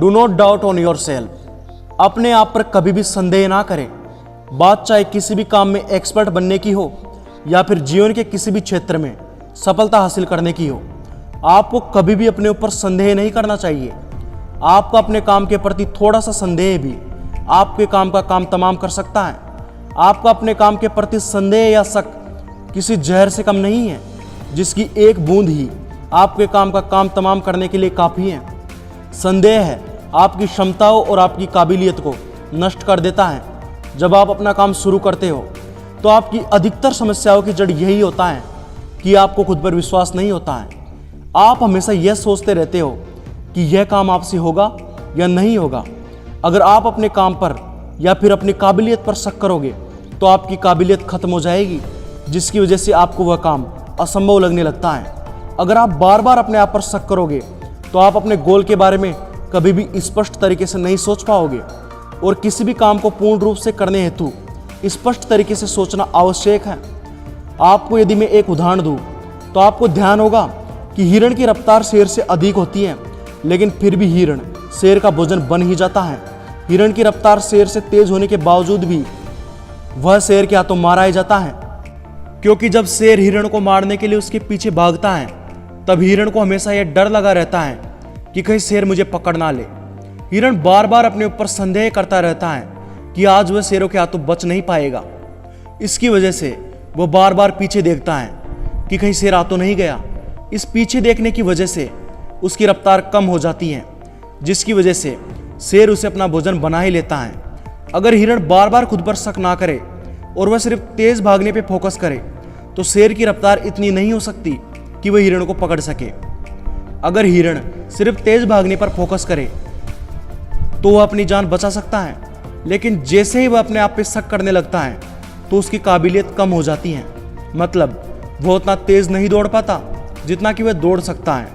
Do not doubt on your self. अपने आप पर कभी भी संदेह ना करें। बात चाहे किसी भी काम में एक्सपर्ट बनने की हो या फिर जीवन के किसी भी क्षेत्र में सफलता हासिल करने की हो, आपको कभी भी अपने ऊपर संदेह नहीं करना चाहिए। आपका अपने काम के प्रति थोड़ा सा संदेह भी आपके काम का काम तमाम कर सकता है। आपका अपने काम के प्रति संदेह या शक किसी जहर से कम नहीं है, जिसकी एक बूंद ही आपके काम का काम तमाम करने के लिए काफ़ी है। संदेह है आपकी क्षमताओं और आपकी काबिलियत को नष्ट कर देता है। जब आप अपना काम शुरू करते हो तो आपकी अधिकतर समस्याओं की जड़ यही होता है कि आपको खुद पर विश्वास नहीं होता है। आप हमेशा यह सोचते रहते हो कि यह काम आपसे होगा या नहीं होगा। अगर आप अपने काम पर या फिर अपनी काबिलियत पर शक करोगे तो आपकी काबिलियत खत्म हो जाएगी, जिसकी वजह से आपको वह काम असंभव लगने लगता है। अगर आप बार बार अपने आप पर शक करोगे तो आप अपने गोल के बारे में कभी भी स्पष्ट तरीके से नहीं सोच पाओगे, और किसी भी काम को पूर्ण रूप से करने हेतु स्पष्ट तरीके से सोचना आवश्यक है। आपको यदि मैं एक उदाहरण दूं तो आपको ध्यान होगा कि हिरण की रफ्तार शेर से अधिक होती है, लेकिन फिर भी हिरण शेर का भोजन बन ही जाता है। हिरण की रफ्तार शेर से तेज होने के बावजूद भी वह शेर के हाथों मारा ही जाता है, क्योंकि जब शेर हिरण को मारने के लिए उसके पीछे भागता है तब हिरण को हमेशा यह डर लगा रहता है कि कहीं शेर मुझे पकड़ ना ले। हिरण बार बार अपने ऊपर संदेह करता रहता है कि आज वह शेरों के हाथों बच नहीं पाएगा। इसकी वजह से वह बार बार पीछे देखता है कि कहीं शेर आ तो नहीं गया। इस पीछे देखने की वजह से उसकी रफ्तार कम हो जाती है, जिसकी वजह से शेर उसे अपना भोजन बना ही लेता है। अगर हिरण बार बार खुद पर शक ना करे और वह सिर्फ तेज भागने पर फोकस करे तो शेर की रफ्तार इतनी नहीं हो सकती कि वह हिरण को पकड़ सके। अगर हिरण सिर्फ तेज भागने पर फोकस करे तो वह अपनी जान बचा सकता है, लेकिन जैसे ही वह अपने आप पे शक करने लगता है तो उसकी काबिलियत कम हो जाती है। मतलब वह उतना तेज नहीं दौड़ पाता जितना कि वह दौड़ सकता है,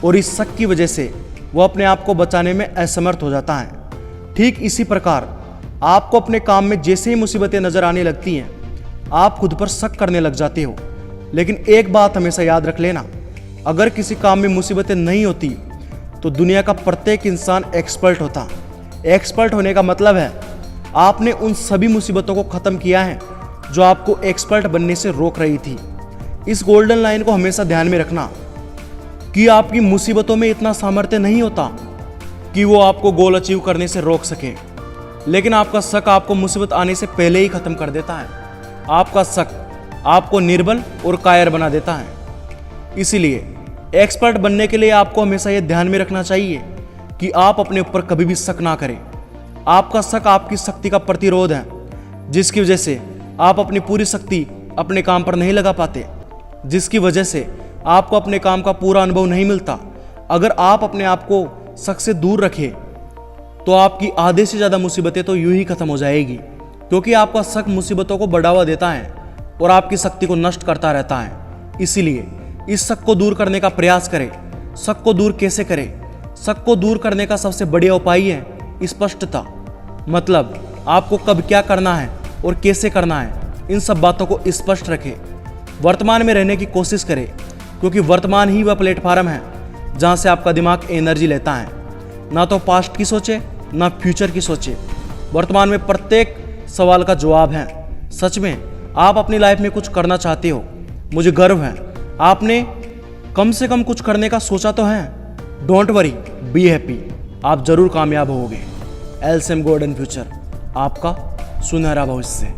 और इस शक की वजह से वह अपने आप को बचाने में असमर्थ हो जाता है। ठीक इसी प्रकार आपको अपने काम में जैसे ही मुसीबतें नजर आने लगती हैं, आप खुद पर शक करने लग जाते हो। लेकिन एक बात हमेशा याद रख लेना, अगर किसी काम में मुसीबतें नहीं होती तो दुनिया का प्रत्येक इंसान एक्सपर्ट होता। एक्सपर्ट होने का मतलब है आपने उन सभी मुसीबतों को ख़त्म किया है जो आपको एक्सपर्ट बनने से रोक रही थी। इस गोल्डन लाइन को हमेशा ध्यान में रखना कि आपकी मुसीबतों में इतना सामर्थ्य नहीं होता कि वो आपको गोल अचीव करने से रोक सके, लेकिन आपका शक आपको मुसीबत आने से पहले ही ख़त्म कर देता है। आपका शक आपको निर्बल और कायर बना देता है। इसीलिए एक्सपर्ट बनने के लिए आपको हमेशा यह ध्यान में रखना चाहिए कि आप अपने ऊपर कभी भी शक ना करें। आपका शक आपकी शक्ति का प्रतिरोध है, जिसकी वजह से आप अपनी पूरी शक्ति अपने काम पर नहीं लगा पाते, जिसकी वजह से आपको अपने काम का पूरा अनुभव नहीं मिलता। अगर आप अपने आप को शक से दूर रखें तो आपकी आधे से ज़्यादा मुसीबतें तो यूं ही खत्म हो जाएगी, क्योंकि आपका शक मुसीबतों को बढ़ावा देता है और आपकी शक्ति को नष्ट करता रहता है। इसीलिए इस शक को दूर करने का प्रयास करें। शक को दूर कैसे करें? शक को दूर करने का सबसे बढ़िया उपाय है स्पष्टता। मतलब आपको कब क्या करना है और कैसे करना है, इन सब बातों को स्पष्ट रखें। वर्तमान में रहने की कोशिश करें, क्योंकि वर्तमान ही वह प्लेटफार्म है जहां से आपका दिमाग एनर्जी लेता है। ना तो पास्ट की सोचे ना फ्यूचर की सोचे। वर्तमान में प्रत्येक सवाल का जवाब है। सच में आप अपनी लाइफ में कुछ करना चाहते हो, मुझे गर्व है। आपने कम से कम कुछ करने का सोचा तो है। डोंट वरी, बी हैप्पी, आप जरूर कामयाब होगे। एलसीएम गोल्डन फ्यूचर, आपका सुनहरा भविष्य।